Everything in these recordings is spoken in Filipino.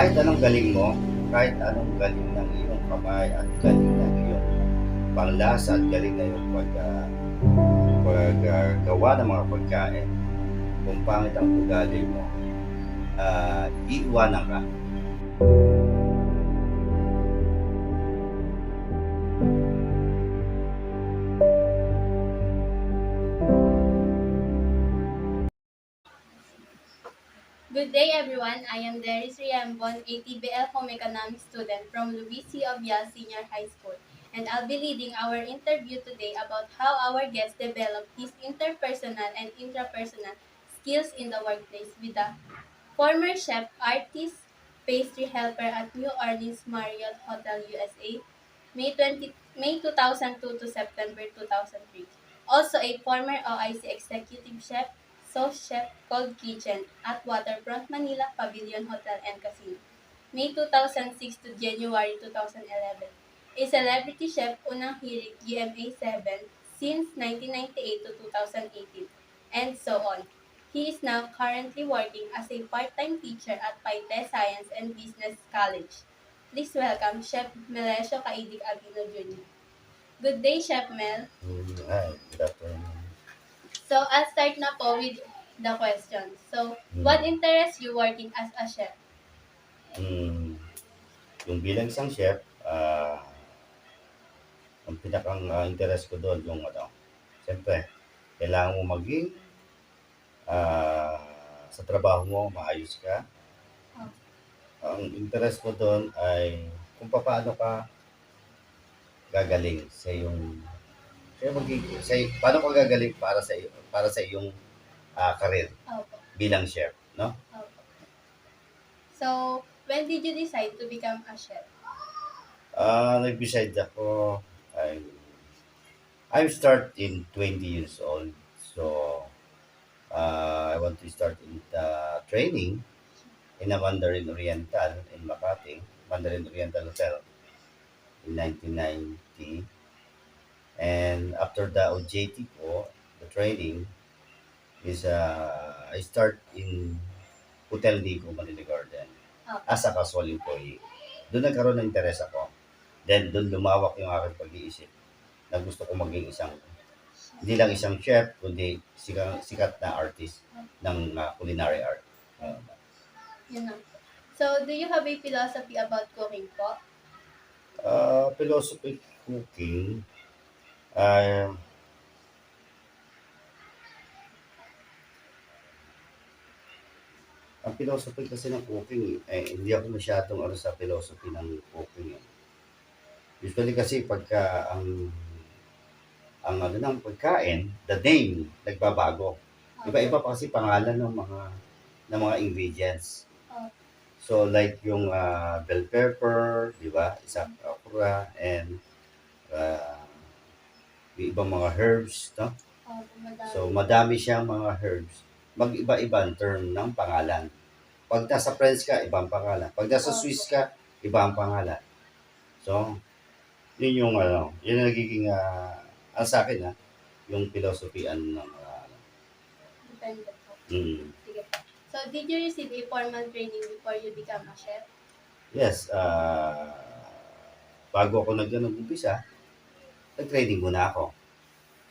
kahit anong galing mo, kahit anong galing ng iyong kamay at galing ng iyong panglasa at galing na iyong paggawa ng mga pagkain, kung pangit ang ugali mo, iiwanan ka. Good day everyone, I am Deris Riambon, a TBL Home Economics student from Luis Obia Senior High School, and I'll be leading our interview today about how our guest developed his interpersonal and intrapersonal skills in the workplace with the former chef, artist, pastry helper at New Orleans Marriott Hotel USA, May 2002 to September 2003. Also a former OIC executive chef, Sous Chef Cold Kitchen at Waterfront Manila Pavilion Hotel and Casino, May 2006 to January 2011. A celebrity chef, unang hilig GMA7 since 1998 to 2018, and so on. He is now currently working as a part-time teacher at Paite Science and Business College. Please welcome Chef Melesio Caidic Avino Jr. Good day, Chef Mel. Hi, good afternoon. So, I'll start na po with the questions. So, what interests you working as a chef? Yung bilang isang chef, ang pinakang interest ko doon yung siyempre, kailangan mo maging sa trabaho mo, maayos ka. Ang interest ko doon ay kung paano ka gagaling sa iyong paano ka gagaling para sa iyong career Opo. bilang chef, no? Opo. So, when did you decide to become a chef? Nag-decide ako, I'm start in 20 years old. So, I want to start in the training in a Mandarin Oriental in Makati, Mandarin Oriental Hotel in 1990. And after the OJT ko, the training is I start in Hotel Nico, Manila Garden as a casual employee. Doon nagkaroon ng interest ako. Then doon lumawak yung aking pag-iisip na gusto ko maging hindi lang isang chef, kundi sikat na artist ng culinary art. Yun lang po. So, do you have a philosophy about cooking po? Philosophy cooking, ang philosophy kasi ng cooking, hindi ako masyadong sa philosophy ng cooking. Usually kasi pagka ang ng pagkain, the name nagbabago. Iba-iba pa kasi pangalan ng mga ingredients. So like yung bell pepper, di ba? Isang okra and yung ibang mga herbs, no? So madami siyang mga herbs. Mag-iba-iba ang term ng pangalan. Pag nasa French ka, ibang pangalan. Pag nasa Swiss ka, ibang pangalan. So, yun yung yun ang nagiging sa akin yung philosophy ng Depende po. mm. Sige po. So, did you receive a formal training before you become a chef? Yes, bago ako nag-umpisa, nag-training muna ako.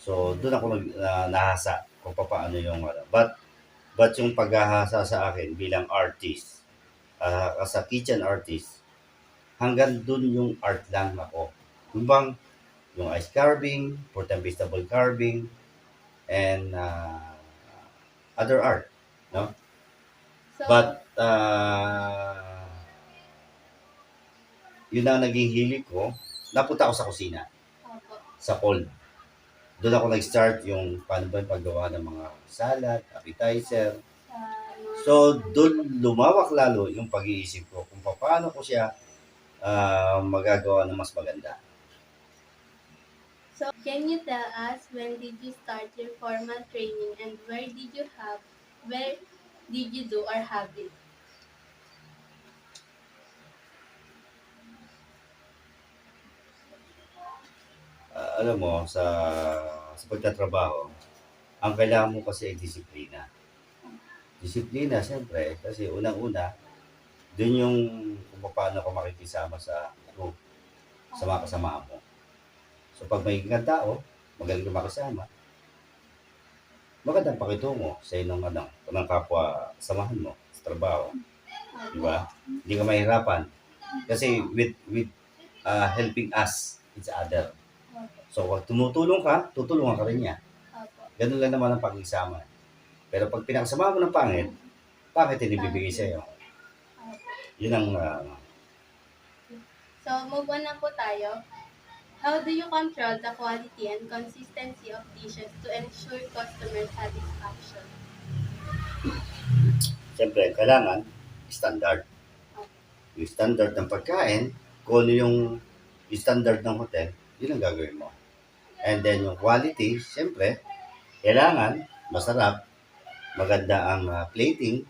So, doon ako nahasa kung paano yung but yung paghahasa sa akin bilang artist, as a kitchen artist, hanggang doon yung art lang ako. Yung bang, yung ice carving, fruit and vegetable carving, and other art, no? So, But, yun ang naging hilig ko. Napunta ako sa kusina, opo. sa cold. Doon ako nag-start yung paano ba yung paggawa ng mga salad, appetizer. So, doon lumawak lalo yung pag-iisip ko kung paano ko siya magagawa ng mas maganda. So, can you tell us when did you start your formal training and where did you do or have it? Alam mo, sa pagtatrabaho, ang kailangan mo kasi ay disiplina. Disiplina, siyempre, kasi unang-una, Dun yung kung paano ka makikisama sa group, sa mga kasama mo. So pag may kang tao, magaling ka makisama, magandang pakitungo sa inong ng kapwa samahan mo sa trabaho, di Opo. ba? Hindi ka mahirapan kasi with helping us each other. Opo. So pag tumutulong ka, tutulungan ka rin niya. Opo. Ganun lang naman ang pakikisama. Pero pag pinakasama mo ng pangit, bakit hindi bibigay sa'yo? Opo. Yun ang So, move on na po tayo. How do you control the quality and consistency of dishes to ensure customer satisfaction? siyempre, kailangan standard. Yung standard ng pagkain, kung ano yung standard ng hotel, yun ang gagawin mo. And then yung quality, siyempre, kailangan masarap, maganda ang plating.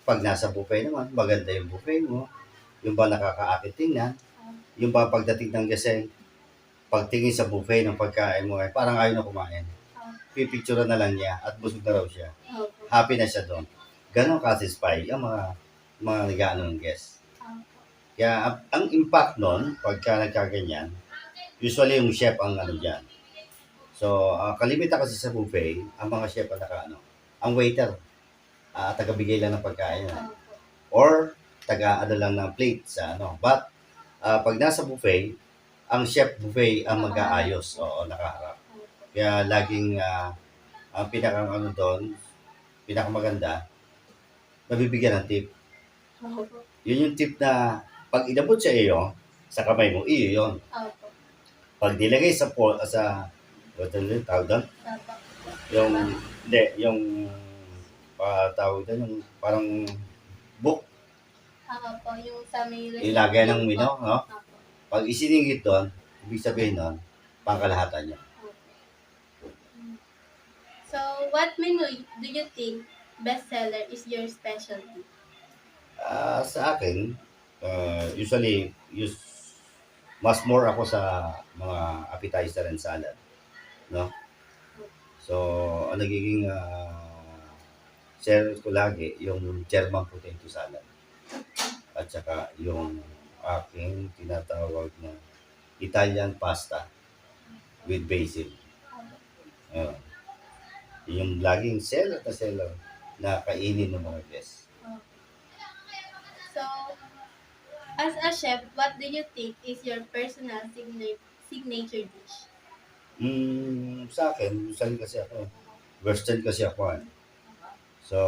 Pag nasa buffet naman, maganda yung buffet mo. Yung ba nakakaakit tingnan. Yung ba pagdating ng gising, pagtingin sa buffet ng pagkain mo, parang ayaw na kumain. Pipicture na lang niya at busog na raw siya. Opo. Happy na siya doon. Ganon ka-satisfy ang mga nag-ano ng guest. Opo. Kaya ang impact nun, pagka nagkaganyan, usually yung chef ang ano dyan. So, kalimitan kasi sa buffet, ang mga chef ang ang waiter, taga-bigay lang ng pagkain. Opo. Or, taga-ano lang ng plate sa ano. But, pag nasa buffet, ang chef buffet ang mag-aayos. Oo, nakaharap. Opo. Kaya laging, ang pinakang ano doon, pinakamaganda, nabibigyan ng tip. Opo. Yun yung tip na, pag inabot sa iyo, sa kamay mo, iyo yun. Opo. Pag nilagay what yung tawag doon? Opo. Yung, hindi, yung, tawag doon, yung parang book, Opo, yung sa may ilagay ng mino, no? Opo. Pag isiningit doon, ibig sabihin doon, pangkalahatan niya. So, what menu do you think bestseller is your specialty? Sa akin, usually, mas more ako sa mga appetizer and salad. No? So, ang nagiging share ko lagi, yung German potato salad. At saka yung aking tinatawag na Italian pasta with basil. Ayun. Yung laging seller na kainin ng mga guests. So, as a chef, what do you think is your personal signature dish? Sa akin, usually kasi ako, Western kasi ako. So,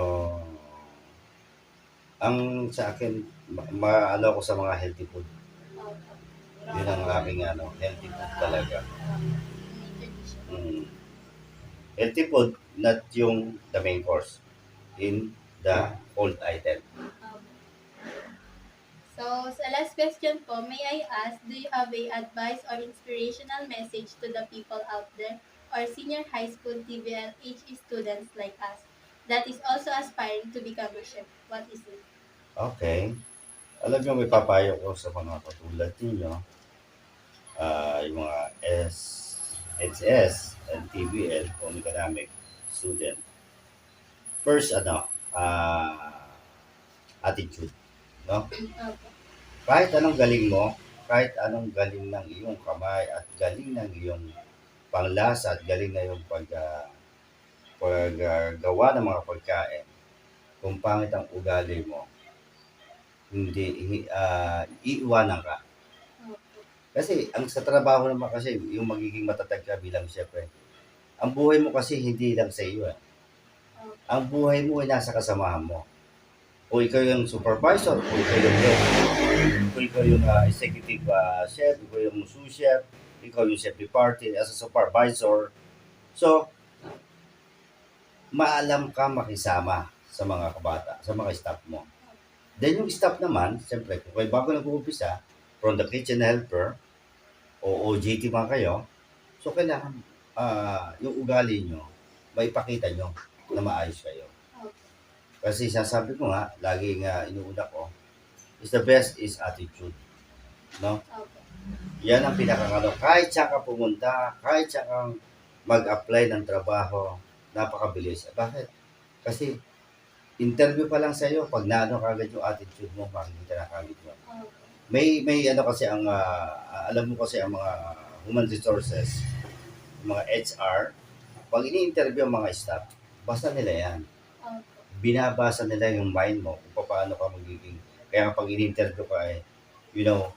ang sa akin, maano ako sa mga healthy food. Yun ang aking healthy food talaga. Signature dish. Healthy food, not yung the main course. In the cold item. So, sa last question po, may I ask, do you have a advice or inspirational message to the people out there or senior high school TVL HE students like us that is also aspiring to become a chef? What is it? Okay. Alam nyo, may papayo ko sa mga katulad ninyo, yung mga HS and TVL, Home Economic student. First, attitude. No? Opo. Kahit anong galing mo, kahit anong galing ng iyong kamay at galing ng iyong panglasa at galing na yung paggawa ng mga pagkain, kung pangit ang ugali mo, hindi iiwanan ka. Opo. Kasi ang sa trabaho naman kasi, yung magiging matatag ka bilang chef, ang buhay mo kasi hindi lang sa iyo. Opo. Ang buhay mo ay nasa kasamahan mo. O ikaw yung supervisor, o ikaw yung head, o ikaw yung executive chef, ikaw yung sous chef, ikaw yung chef de partie as a supervisor. So, maalam ka makisama sa mga kabata, sa mga staff mo. Then yung staff naman, siyempre, kung kayo bago nag-uumpisa, from the kitchen helper, o OJT man kayo, so kailangan yung ugali nyo, maipakita nyo na maayos kayo. Kasi sasabi ko nga, lagi nga inuuna ko, is the best is attitude. No? Opo. Yan ang pinakangalo. Kahit saan ka pumunta, kahit saan kang mag-apply ng trabaho, napakabilis. Bakit? Kasi interview pa lang sa'yo, pag naano kagad yung attitude mo, makikita na kagad yun. Opo. May ano kasi ang, alam mo kasi ang mga human resources, mga HR, pag ini-interview ang mga staff, basta nila yan. Opo. Binabasa nila yung mind mo kung paano ka magiging, kaya pag ini-interview ka you know,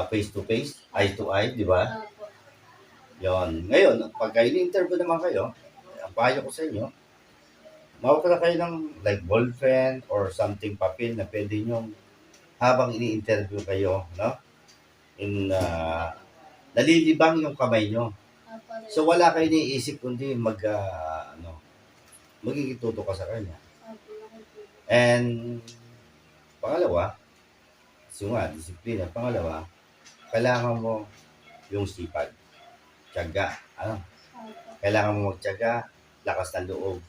face to face, eye to eye, di ba? Opo. Yon. Ngayon, pag ini-interview naman kayo, ang payo ko sa inyo, mawag na kayo ng like ballpen or something papel na pwede nyo habang ini-interview kayo, no? Nalilibang yung kamay nyo. Opo. So wala kayo iniisip kundi magiging tuto ka sa kanya. Opo. And pangalawa, disiplina. Pangalawa, kailangan mo yung sipag, tiyaga. Ano? Opo. Kailangan mo magtiyaga, lakas ng loob,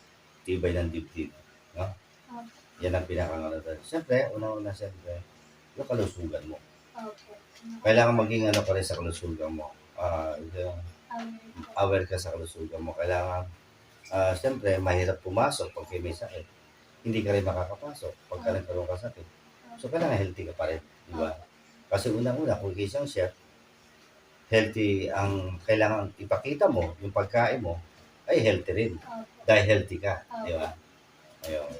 tibay ng dibdib. No? Opo. Yan ang pinakangalaga. Siyempre, una-una siyempre, yung kalusugan mo. Opo. Kailangan maging ano ka rin sa kalusugan mo. Opo. Aware ka sa kalusugan mo. Kailangan, siyempre, mahirap pumasok pag may sakit. Hindi ka rin makakapasok pagka nagkaroon ka sakit. So, kailangan healthy ka pa rin. Di ba? Kasi unang-una, kung isang chef, healthy ang kailangan ipakita mo, yung pagkain mo, ay healthy rin. Opo. Dahil healthy ka. Di ba? Ayun.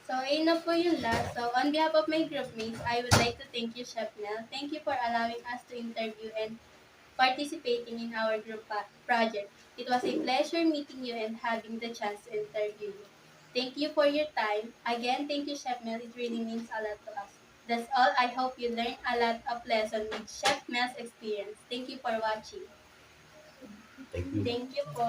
So, yun na po yung last. So, on behalf of my group mates, I would like to thank you, Chef Mel. Thank you for allowing us to interview and participating in our group project. It was a pleasure meeting you and having the chance to interview you. Thank you for your time. Again, thank you, Chef Mel. It really means a lot to us. That's all. I hope you learned a lot of lessons with Chef Mel's experience. Thank you for watching. Thank you. Thank you po.